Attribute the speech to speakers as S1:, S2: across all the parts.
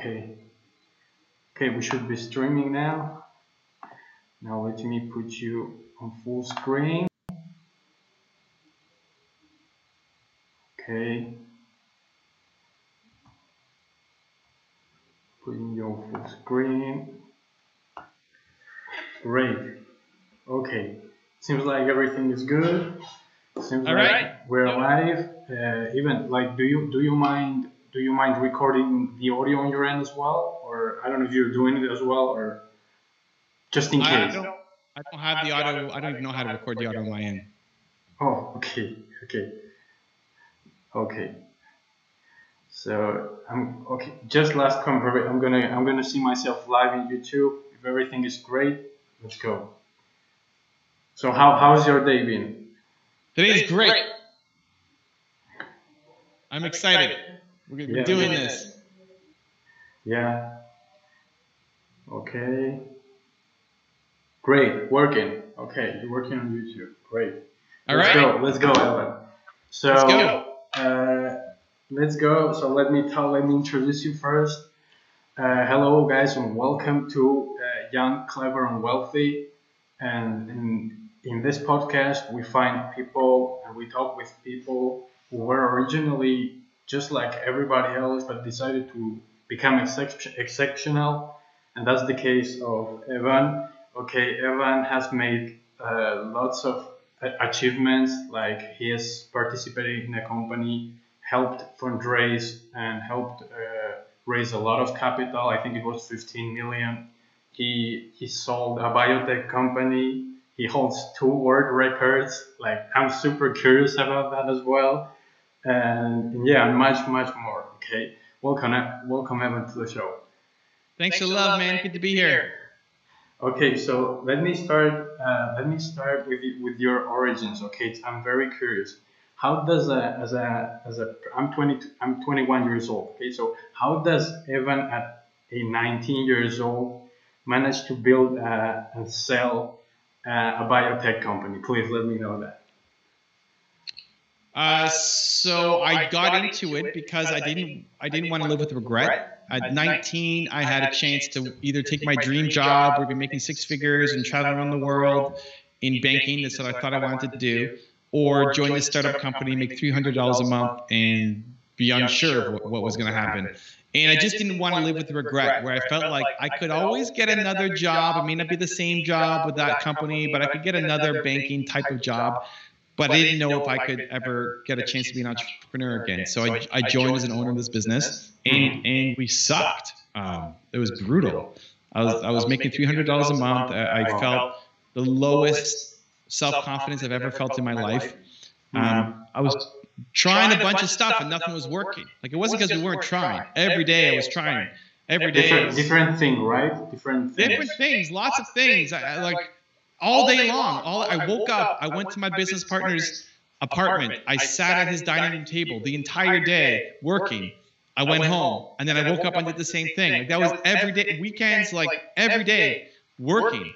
S1: Okay. Okay, we should be streaming now. Now let me put you on full screen. Okay. Putting you on full screen. Great. Okay. Seems like everything is good. Seems
S2: All
S1: like
S2: right.
S1: we're live. Even like, do you mind recording the audio on your end as well, or I don't know if you're doing it as well, or just in case.
S2: I don't have the audio. I don't even know how to record the audio on my end.
S1: Oh, okay. So I'm okay. Just last comment. I'm gonna see myself live in YouTube. If everything is great, let's go. So how's your day been?
S2: Today's great. I'm excited. We're doing this.
S1: Yeah. Okay. Great. Working. Okay, you're working on YouTube. Great. Let's go, Evan. So
S2: let's go.
S1: Let's go. So let me introduce you first. Hello, guys, and welcome to Young, Clever, and Wealthy. And in this podcast, we find people and we talk with people who were originally just like everybody else, but decided to become exceptional. And that's the case of Evan. Okay, Evan has made lots of achievements. Like he has participated in a company, helped fundraise, and helped raise a lot of capital. I think it was 15 million. He sold a biotech company. He holds 2 world records. Like, I'm super curious about that as well. And yeah, much more. Okay, welcome Evan to the show.
S2: Thanks for love, man. Good to be here.
S1: Okay, so let me start with your origins. Okay, I'm very curious. How does I'm 21 years old. Okay, so how does Evan at 19 years old manage to build and sell a biotech company? Please let me know that.
S2: So I got into it because I didn't want to live with regret. At 19, I had a chance to either take my dream job or be making 6 figures and travel around the world in banking. That's what I thought I wanted to do, or join this startup company, make $300 a month, and be unsure of what was going to happen. And I just didn't want to live with regret, where I felt like I could always get another job. It may not be the same job with that company, but I could get another banking type of job. But I didn't know if I could ever get a chance to be an entrepreneur again. So I joined as an owner of this business, and we sucked. It was brutal. I was making $300 a month. I felt the lowest self-confidence I've ever felt in my life. I was trying a bunch of stuff and nothing was working. Like, it wasn't because we weren't trying. Every day I was trying. Every day.
S1: Different thing, right? Different
S2: things. Lots of things. I like. All day long. I woke up, I went to my business partner's apartment. I sat at his dining room table the entire day working. I went home, and then I woke up and did the same thing. Like, that was every day, weekends, like every day working,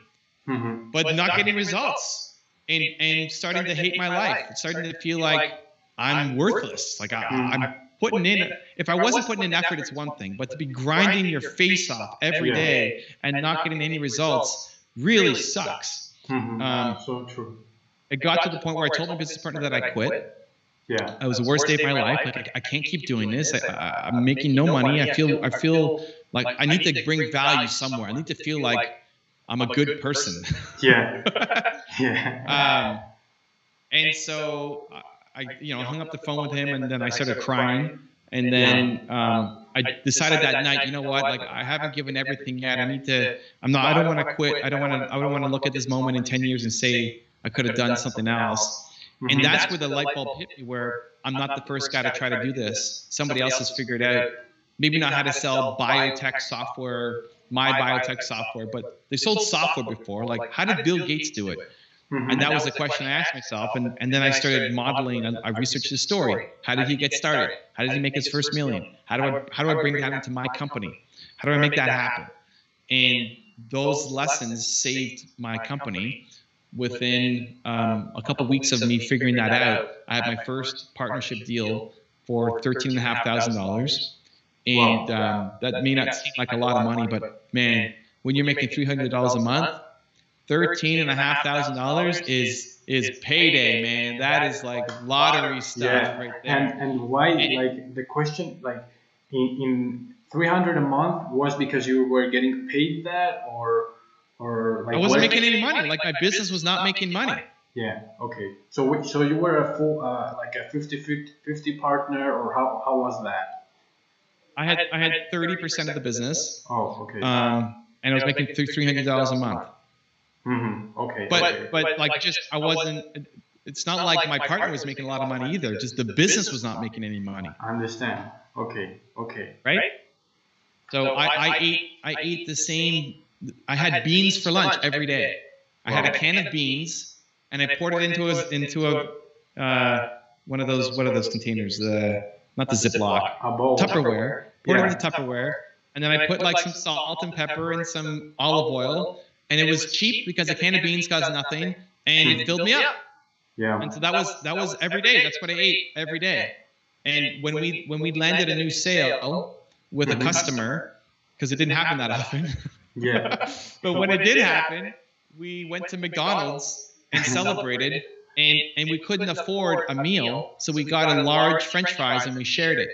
S2: but not getting results, and starting to hate my life, starting to feel like I'm worthless. Like I'm putting in, if I wasn't putting in effort, it's one thing, but to be grinding your face off every day and not getting any results really sucks.
S1: So true.
S2: It got to the point where I told my business partner that I quit.
S1: Yeah,
S2: it was the worst day of my life. Like, I can't keep doing this. I'm making no money. I feel like I need to bring value somewhere. I need to feel like I'm a good person.
S1: Yeah.
S2: And so I hung up the phone with him, and then I started crying. And then I decided that night, you know what? Like, I haven't given everything yet. I don't want to quit. I don't want to look at this moment in 10 years and say I could have done something else. And that's where the light bulb hit me, where I'm not the first guy to try to do this. Somebody else has figured out, maybe not how to sell biotech software, my biotech software, but they sold software before. Like, how did Bill Gates do it? And that was the question I asked myself. And then I started modeling. I researched his story. How did he get started? How did he make his first million? How do I bring that into my company? How do I make that happen? And those lessons saved my company. Within a couple of weeks of me figuring that out, I had my first partnership deal for $13,500. And that may not seem like a lot of money, but man, when you're making $300 a month, $13,500 is payday, man. That is like lottery stuff right there.
S1: And why, like, the question, like, in 300 a month was because you were getting paid that, or like
S2: I wasn't making any money. Like, my business was not making money.
S1: Yeah. Okay. So you were a full like a 50-50 partner, or how was that?
S2: I had 30% of the business.
S1: Oh, okay.
S2: And I was making $300 a month.
S1: Mm-hmm. Okay.
S2: But like, just, I wasn't. It's not like my partner was making a lot of money either. Just the business was not making any money.
S1: I understand. Okay.
S2: Right. So I ate the same. I had beans for lunch every day. I had a can of beans, and I poured it into a one of those, what are those containers? Not the Ziploc, Tupperware. Poured it into Tupperware, and then I put like some salt and pepper and some olive oil, and it was cheap because a can of beans cost nothing, and it filled me up.
S1: Yeah.
S2: And so that was every day. That's what I ate every day. And when we landed a new sale with a customer, because it didn't happen that often.
S1: Yeah.
S2: But when it did happen, we went to McDonald's and celebrated, and we couldn't afford a meal, so we got a large French fries and we shared it.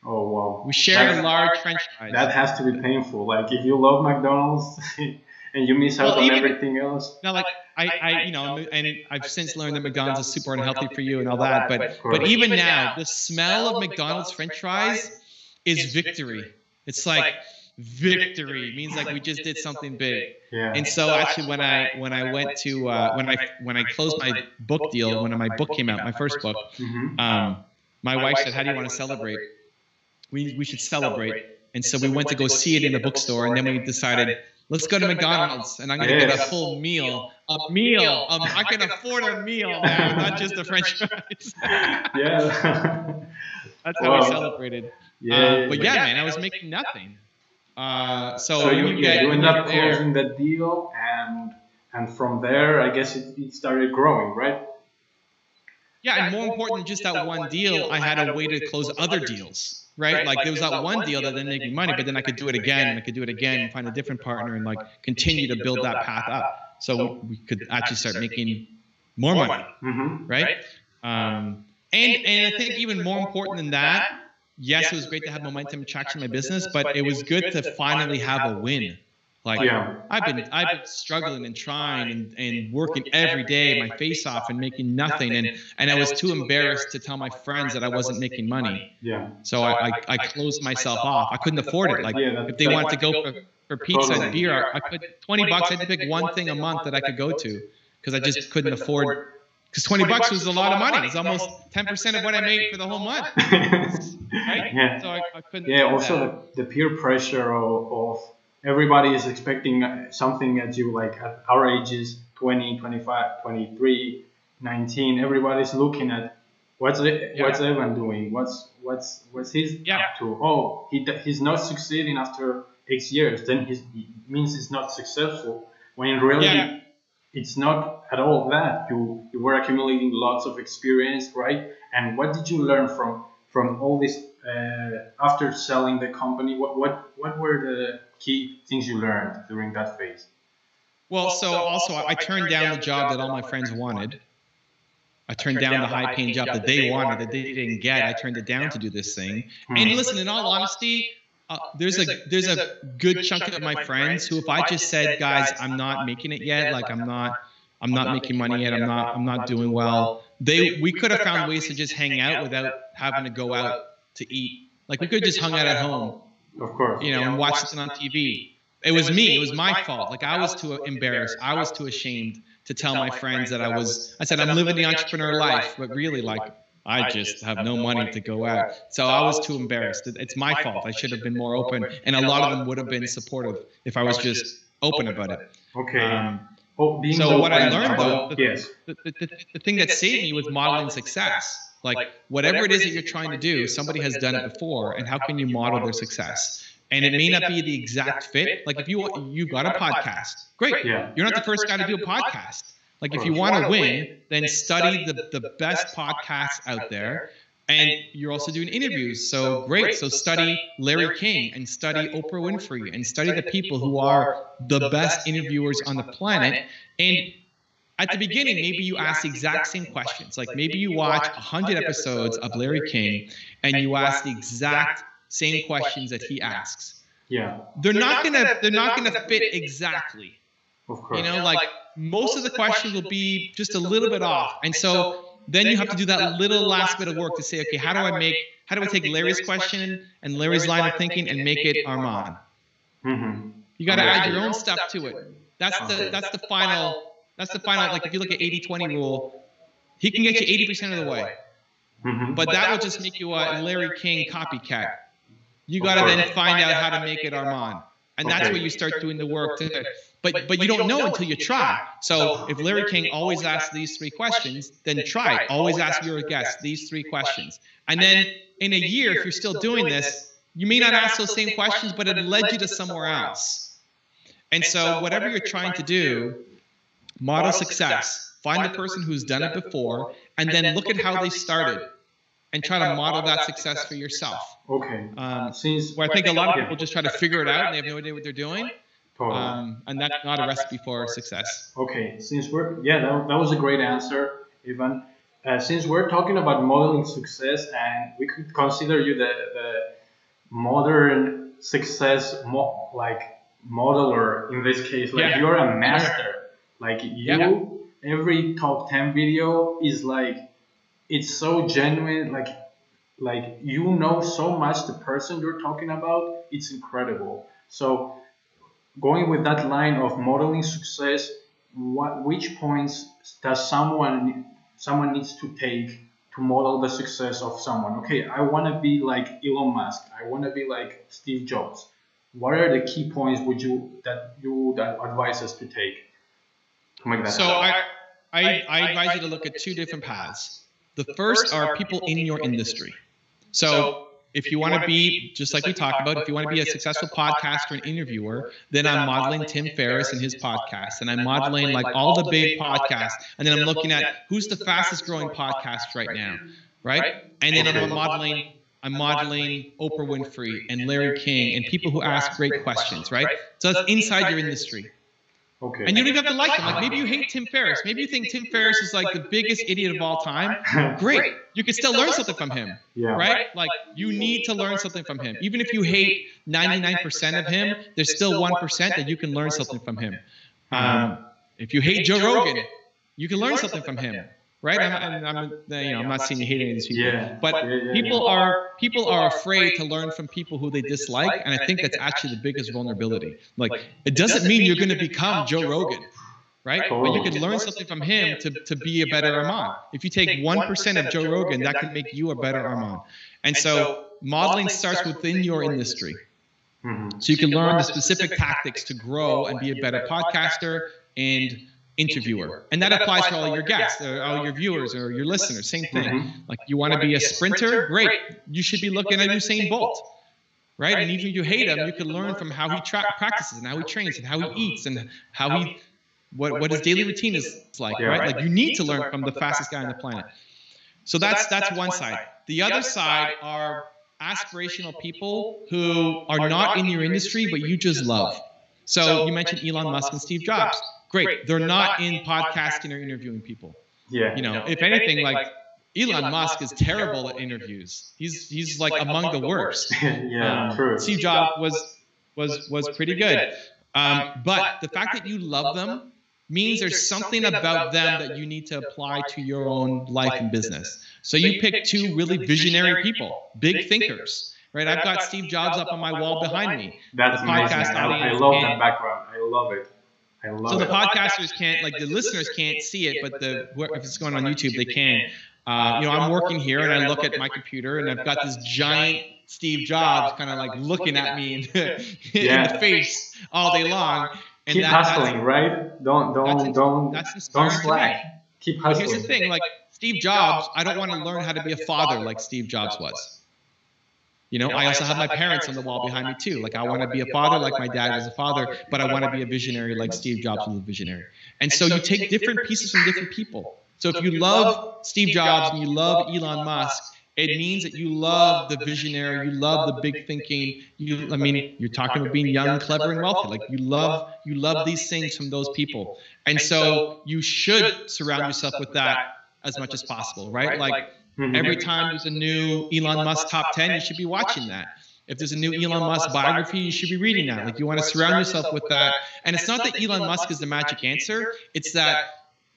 S1: Oh wow.
S2: We shared a large French fries.
S1: That has to be painful. Like, if you love McDonald's and you miss out on everything else.
S2: Now, like, I you know, and I've since learned that McDonald's is super unhealthy for you and all that, but even now, the smell of McDonald's French fries is victory. It's like victory. It means like we just did something big.
S1: Yeah.
S2: And so actually, when I went to when I closed my book deal, when my book came out, my first book, my wife said, "How do you want to celebrate?" We should celebrate. And so we went to go see it in the bookstore, and then we decided, let's go to McDonald's, and I'm going to get a full meal. I can afford a meal now, not just the French fries.
S1: Yeah.
S2: That's how we celebrated.
S1: Yeah.
S2: But yeah, man, I was making nothing.
S1: So you ended up closing the deal, and from there, I guess it started growing, right?
S2: Yeah, and more important than just that one deal, I had a way to close other deals. Right? Like, there was that one deal that didn't make me money, but then I could do it again, and I could do it again, and find a different partner, and like continue to build that path up, so we could actually start making more money, right? And I think even more important than that, yes, it was great to have momentum and traction in my business, but it was good to finally have a win. Like, I've been struggling and trying and working every day, my face off, and making nothing, and I was too embarrassed to tell my friends that I wasn't making money.
S1: Yeah.
S2: So I closed myself off. I couldn't afford it. Like, if they wanted to go for pizza and beer, I could $20. I had to pick one thing a month that I could go to, because I just couldn't afford. Because $20 was a lot of money. It's almost 10% of what I made for the whole month. Right?
S1: Yeah.
S2: So I couldn't.
S1: Yeah. Also, the peer pressure of everybody is expecting something at you, like at our ages, 20, 25, 23, 19. Everybody's looking at what's Evan doing? What's he's up to? Oh, he's not succeeding after X years. Then he means he's not successful. When in reality, it's not at all that. You were accumulating lots of experience, right? And what did you learn from all this after selling the company? What were the key things you learned during that phase?
S2: Well, so also I turned down the job that all my friends wanted. I turned down the high-paying job that they wanted, that they didn't get. I turned it down to do this thing. And listen, in all honesty, there's a good chunk of my friends who, if I just said, guys, I'm not making it yet, like I'm not making money yet, I'm not doing well, we could have found ways to just hang out without having to go out to eat. Like, we could have just hung out at home.
S1: Of course.
S2: You know, and watch something on TV. It was me. It was my fault. Like, I was too embarrassed. I was too ashamed to tell my friends that I said, I'm living the entrepreneur life, but really, like, I just have no money to go out. So I was too embarrassed. It's my fault. I should have been more open. And a lot of them would have been supportive if I was just open about it.
S1: Okay.
S2: So what I learned, though, the thing that saved me was modeling success. Like, whatever it is that you're trying to do, somebody has done it before, and how can you model their success? And it may not be the exact fit. Like, if you've got a podcast, great. You're not the first guy to do a podcast. Like, if you want to win, then study the best podcasts out there And you're also doing interviews. So great. So study Larry King and study Oprah Winfrey and study the people who are the best interviewers on the planet. And at the beginning, maybe you ask the exact same questions. Like maybe you watch 100 episodes of Larry King and you ask the exact same questions that he asks.
S1: Yeah.
S2: They're not gonna fit exactly.
S1: Of course.
S2: You know, like most of the questions will be just a little bit off. And so then you have to do that little last bit of work to say, okay, how do I take Larry's question and Larry's line of thinking and make it Armand?
S1: Mm-hmm.
S2: You got to add your own stuff to it. That's the final, like if you look at 80-20 rule, he can get you 80% of the way.
S1: Mm-hmm.
S2: But that will just make you a Larry King copycat. You got to then find out how to make it Armand. And that's where you start doing the work. But you don't know until you try. So if Larry King always asks these 3 questions, then try it. Always ask your guest these 3 questions. And then in a year, if you're still doing this, you may not ask those same questions, but it led you to somewhere else. And so whatever you're trying to do, model success. Find the person who's done it before, and then look at how they started. And try to model that success for yourself.
S1: Okay.
S2: Where I think a lot of people just try to figure it out and they have no idea what they're doing.
S1: Totally.
S2: And that's not a recipe for success.
S1: Okay. Since that was a great answer, Ivan. Since we're talking about modeling success, and we could consider you the modern success modeler in this case. Like you're a master. Like you, every top 10 video is like. It's so genuine, like you know so much the person you're talking about. It's incredible. So going with that line of modeling success, which points does someone needs to take to model the success of someone? Okay, I want to be like Elon Musk. I want to be like Steve Jobs. What are the key points that you would advise us to take to make that happen?
S2: I advise you to look at 2 different paths. The first are people in your industry. So if you want to be, just like we talked about, if you want to be a successful podcaster and interviewer, then I'm modeling Tim Ferriss and his podcast. And I'm modeling like all the big podcasts. And then I'm looking at who's the fastest growing podcast right now, right? And then I'm modeling Oprah Winfrey and Larry King and people who ask great questions, right? So that's inside your industry.
S1: Okay.
S2: And you don't even have to like him. Like maybe you hate Tim Ferriss. Maybe you think Tim Ferriss is like the biggest idiot of all time. Great. You can still learn something from him.
S1: Yeah.
S2: Right? Like you need to learn something from him. Even if you hate 99% of him, there's still 1% that you can learn something from him. If you hate Joe Rogan, you can learn something from him. Right? I'm not saying you hate any of these people, but people are afraid to learn from people who they dislike, and I think that's actually the biggest vulnerability. Like, it doesn't mean you're going to become Joe Rogan, right? But you can learn something from him to be a better Armand. If you take 1% of Joe Rogan, that can make you a better Armand. And so modeling starts within your industry. So you can learn the specific tactics to grow and be a better podcaster and interviewer. And that applies for all your guests, or all your viewers, or your listeners. Same thing. Like you want to be a sprinter? Great. You should be looking at Usain Bolt, right? And even if you hate him, you can learn from how he practices and how he trains and how he eats and how what his daily routine is like, right? Like you need to learn from the fastest guy on the planet. So that's one side. The other side are aspirational people who are not in your industry, but you just love. So you mentioned Elon Musk and Steve Jobs. Great. They're not in podcasting or interviewing people.
S1: Yeah.
S2: You know, if anything, like Elon Musk is terrible at interviews. He's like among the worst.
S1: Yeah, true.
S2: Steve Jobs was pretty good. But the fact that you love them means there's something about them that you need to apply to your own life and business. So you pick 2 really visionary people, big thinkers. Right, I've got Steve Jobs up on my wall behind me.
S1: That's amazing. I love that background. I love it.
S2: So the podcasters can't, like the listeners can't see it, but if it's going on YouTube, they can. You know, I'm working here and I look at my computer and I've got this giant Steve Jobs kind of like looking at me in the face all day long. And
S1: keep hustling, right? Don't slack. Keep hustling.
S2: Here's the thing, like Steve Jobs, I don't want to learn how to be a father like Steve Jobs was. You know, I also have my parents on the wall behind me too. Like I want to be a father like my dad was a father, but I want to be a visionary like Steve Jobs was a visionary. And so you take different pieces from different people. So if you love Steve Jobs and you love Elon Musk It means that you love the visionary, you love the big thinking. I mean, you're talking about being young, clever, and wealthy. Like you love these things from those people. And so you should surround yourself with that as much as possible, right? Like every time there's a new Elon Musk top 10, you should be watching that. If there's a new Elon Musk biography, you should be reading that. Like you want to surround yourself with that. And it's not that Elon Musk is the magic answer. It's that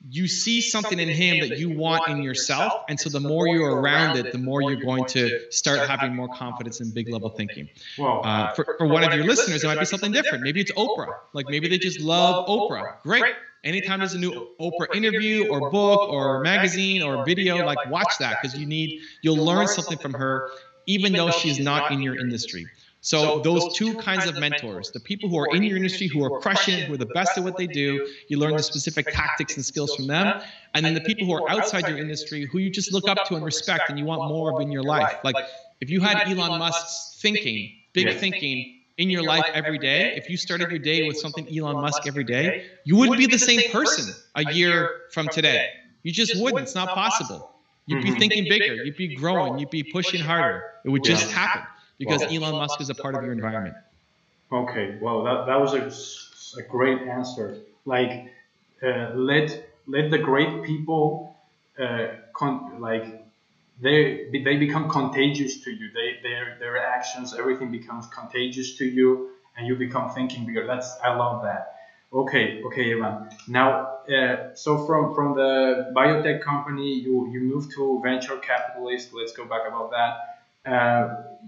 S2: you see something in him that you want in yourself. And so the more you're around it, the more you're going to start having more confidence in big level thinking. For one of your listeners, it might be something different. Maybe it's Oprah. Like maybe they just love Oprah. Great. Anytime there's a new Oprah interview or book or magazine or video, like watch that because you'll learn something from her, even though she's not in your industry. So those two kinds of mentors, the people who are in your industry, who are crushing it, who are the best at what they do, you learn the specific tactics and skills from them. And then the people who are outside your industry, who you just look up to and respect and you want more of in your life. Like if you had Elon Musk's thinking, big thinking in your life every day, if you started your day with something Elon Musk every day, you wouldn't be the same person a year from today. You just wouldn't. It's not possible. You'd be thinking bigger. You'd be growing. You'd be pushing harder. It would just happen. Because Elon Musk is a part of your environment. Okay, well, that was a great answer. Like, let the great people, they become contagious to you. Their actions, everything becomes contagious to you, and you become thinking bigger. I love that. Okay, Ivan. Now, so from the biotech company, you moved to venture capitalist. Let's go back about that.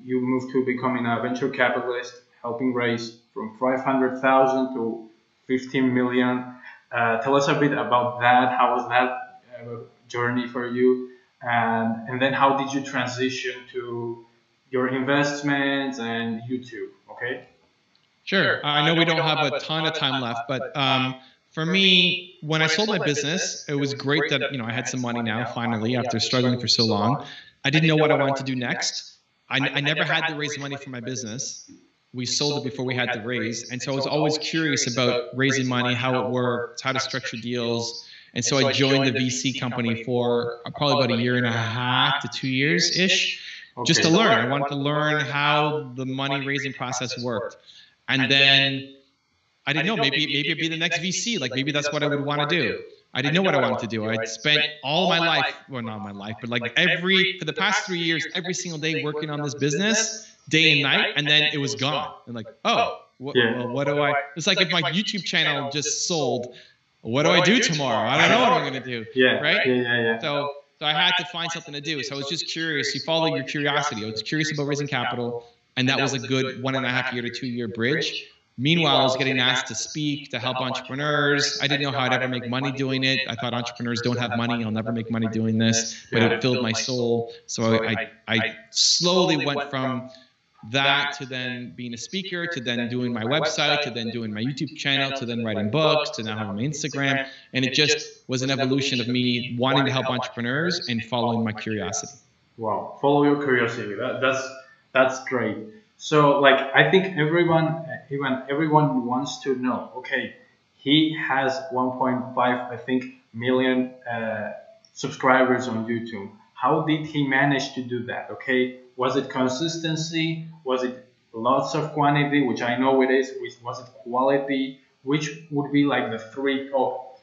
S2: You moved to becoming a venture capitalist, helping raise from 500,000 to 15 million. Tell us a bit about that. How was that journey for you? And then how did you transition to your investments and YouTube? Okay. Sure. I know we don't have a ton of time left, but for me, when I sold my business, it was great that I had some money now finally after struggling for so long. I didn't know what I wanted to do next. I never had to raise money for my business. We sold it before we had to raise. And so I was always curious about raising money, how it worked, how to structure deals. And so I joined the VC company for probably about a year and a half to 2 years-ish, just to learn. I wanted to learn how the money raising process worked. And then I didn't know, maybe it'd be the next VC. Like maybe that's what I would want to do. I didn't know what I wanted to do. I spent all my life, well, not my life, but like for the past 3 years, every single day working on this business, day and night, and then it was gone. And like, what do I, it's like if my YouTube channel just sold, what do I do tomorrow? I don't know what I'm going to do. Right? So I had to find something to do. So I was just curious. You follow your curiosity. I was curious about raising capital, and that was a good 1.5 year to 2 year bridge. Meanwhile, I was getting asked to speak, to help entrepreneurs. I didn't know how I'd ever make money doing it. I thought entrepreneurs don't have money. I'll never make money doing this. But it filled my soul. So I slowly went from that to then being a speaker, to then doing my website, to then doing my YouTube channel, to then writing books, to now having my Instagram. And it just was an evolution of me wanting to help entrepreneurs and following my curiosity.
S1: Wow. Follow your curiosity. That's great. So, like, I think everyone wants to know, okay, he has 1.5, I think, million subscribers on YouTube. How did he manage to do that? Okay, was it consistency? Was it lots of quantity, which I know it is? Was it quality? Which would be like the 3 top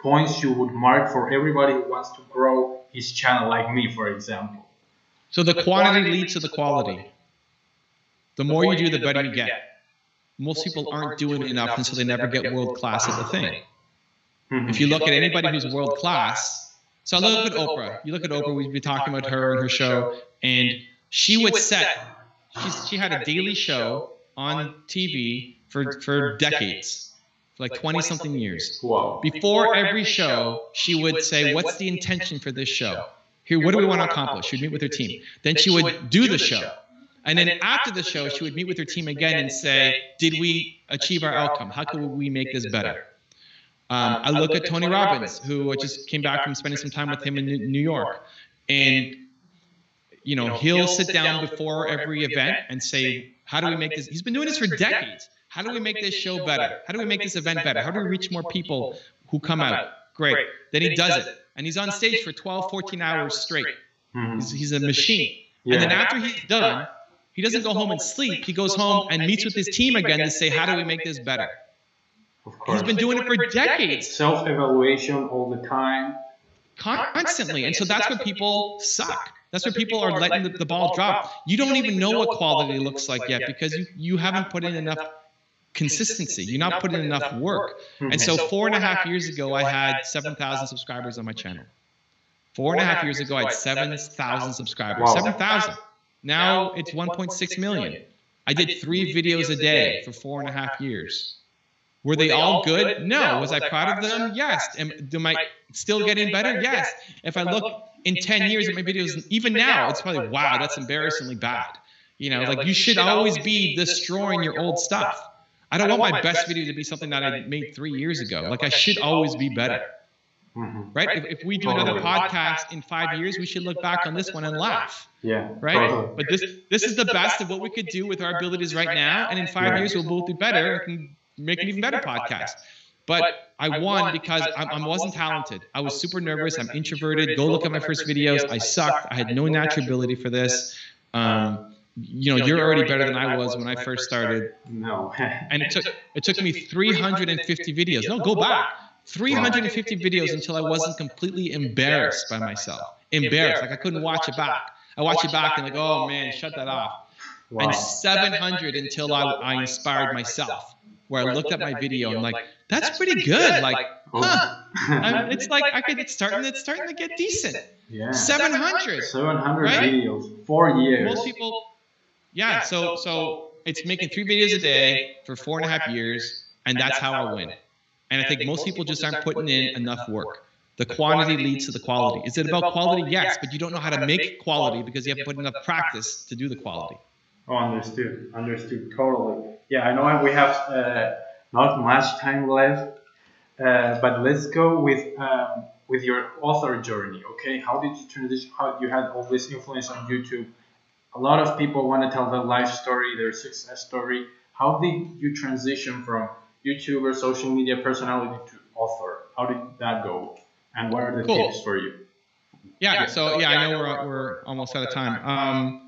S1: points you would mark for everybody who wants to grow his channel, like me, for example?
S2: So the quantity leads to the quality. The more you do, the better you get. Most people aren't doing enough, and so they never get world-class at the thing. If you look at anybody who's world-class, so look at Oprah. You look at Oprah, we've been talking about her and her show, and she would she had a daily show on TV for decades, for like 20-something years.
S1: Wow.
S2: Before every show, she would say, what's the intention for this show? Here, what do we want to accomplish? She'd meet with her team. Then she would do the show. And then after the show, she would meet with her team again and say, did we achieve our outcome? How can we make this better? I look at Tony Robbins, who I just came back from spending some time with him in New York. And, he'll sit down before every event and say, how do we make this? He's been doing this for decades. How do we make this show better? How do we make this event better? How do we reach more people who come out? Great. Then he does it. And he's on stage for 12, 14 hours straight. He's a machine.
S1: Yeah.
S2: And then after he's done, he doesn't go home and sleep. He goes home and meets with his team again to say, how do we make this better?
S1: Of course.
S2: He's been doing it for decades.
S1: Self-evaluation all the time.
S2: Constantly. And so that's where people suck. That's where people are letting the ball drop. You don't even know what quality looks like yet because you haven't put in enough consistency. You're not putting in enough work. And so 4.5 years ago, I had 7,000 subscribers on my channel. 4.5 years ago, I had 7,000 subscribers.
S1: Wow.
S2: 7,000. Now it's 1.6 million. I did 3 videos a day for 4.5 years. Were they all good? No. Was I proud of them? Yes. Am I still getting better? Yes. If I look in 10 years at my videos, even now, it's probably, wow, that's embarrassingly bad. You know, like you should always be destroying your old stuff. I don't want my best video to be something that I made 3 years ago. Like I should always be better. Right? If we do another podcast in 5 years, we should look back on this one and laugh.
S1: Yeah.
S2: Right? But this is the best of what we could do with our abilities right now. And in 5 years, we'll both do better and can make an even better podcast. But I won because I wasn't talented. I was super nervous. I'm introverted. Go look at my first videos. I sucked. I had no natural ability for this. You know, you're already better than I was when I first started.
S1: No.
S2: And it took me 350 videos. No, go back. 350 videos until I wasn't completely embarrassed by myself. Embarrassed. Like I couldn't watch it back. I watch it back and like, oh man, shut that off. Wow. And 700 until I inspired myself. Where I looked at my video and like, that's pretty good. Like, huh? It's like it's starting to get decent.
S1: Yeah.
S2: 700.
S1: 700
S2: right?
S1: videos, 4 years.
S2: Most people, yeah. So it's making 3 videos a day for 4.5 years, and that's how I win. And I think most people just aren't putting in enough work. The quantity leads to the quality. Is it about quality? Yes, but you don't know how to make quality because you haven't put enough practice to do the quality.
S1: Oh, understood. Understood. Totally. Yeah, I know we have not much time left, but let's go with your author journey. Okay, how did you transition? How you had all this influence on YouTube? A lot of people want to tell their life story, their success story. How did you transition from YouTuber, social media personality to author? How did that go? And what are the tips for you?
S2: Yeah. So yeah, I know we're almost out of time.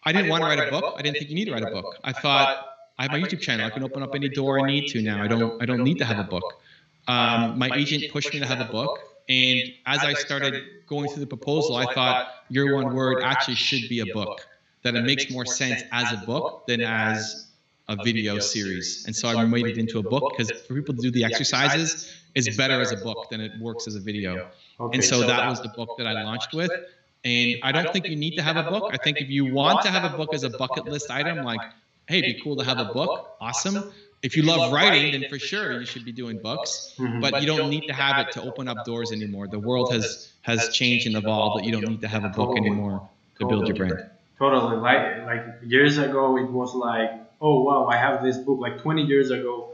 S2: I didn't want to write a book. I didn't think you need to write a book. I thought I have my YouTube channel. I can open up any door I need to now. I don't need to have a book. My agent pushed me to have a book, and as I started going through the proposal, I thought your one word actually should be a book. That it makes more sense as a book than as a video series. And so I made it into a book because for people to do the exercises, it's better as a book than it works as a video. And so that was the book that I launched with. And I don't think you need to have a book. I think if you want to have a book as a bucket list item, like, hey, it'd be cool to have a book. Awesome. If you love writing, then for sure you should be doing books. But you don't need to have it to open up doors anymore. The world has changed and evolved that you don't need to have a book anymore to build your brand.
S1: Totally. Like years ago, it was like, oh, wow, I have this book. Like 20 years ago,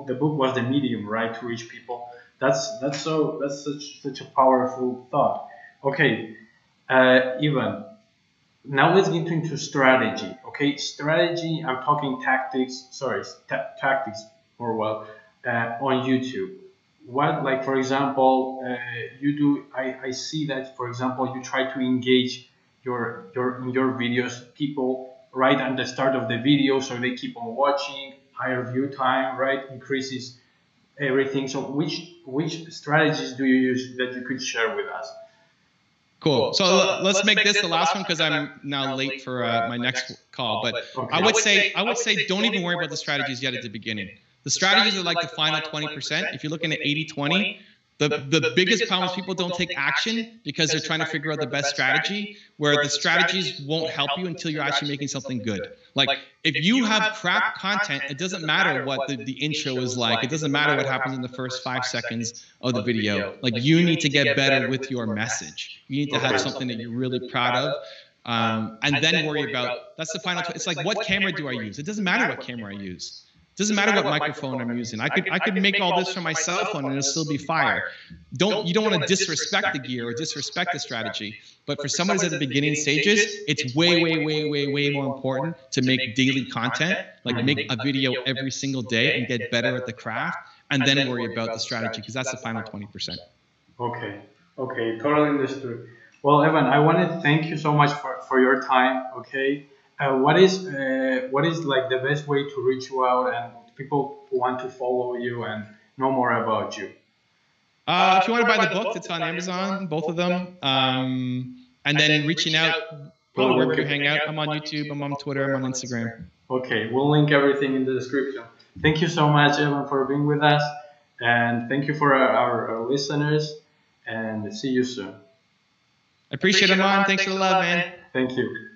S1: the book was the medium, right, to reach people. That's such a powerful thought. Okay. Ivan, now let's get into strategy. Okay, strategy. I'm talking tactics. Sorry, tactics more well on YouTube. What, like for example, you do? I see that, for example, you try to engage in your videos people right at the start of the video, so they keep on watching. Higher view time, right? Increases everything. So which strategies do you use that you could share with us?
S2: Cool. So let's make this the last one because I'm now late for my next call. But I would say don't even worry about the strategies yet at the beginning. The strategies are like the final 20%. If you're looking at 80-20, the biggest problem is people don't take action because they're trying to figure out the best strategy, where the strategies won't help you until you're actually making something good. Like if you have crap content, it doesn't matter what the intro is like. It doesn't matter what happens in the first 5 seconds of the video. Like you need to get better with your message. You need to have something that you're really proud of. And then worry about, that's the final, it's like, what camera do I use? It doesn't matter what camera I use. It doesn't matter what microphone I'm using. I could make all this from my cell phone and it'll still be fire. You don't want to disrespect the gear or disrespect the strategy. But for someone who's at the beginning stages, it's way more important to make daily content, like make a video every single day and get better at the craft, and then worry about the strategy, because that's the final 20%.
S1: Okay, totally understood. Well, Evan, I want to thank you so much for your time. Okay, what is like the best way to reach you out and people who want to follow you and know more about you?
S2: If you want to buy the book, it's on Amazon, both of them. And then reaching out, probably where we can hang out. I'm on YouTube, I'm on Twitter, I'm on Instagram.
S1: Okay, we'll link everything in the description. Thank you so much, Evan, for being with us, and thank you for our listeners. And see you soon.
S2: I appreciate it, man. Thanks for the love, man.
S1: Thank you.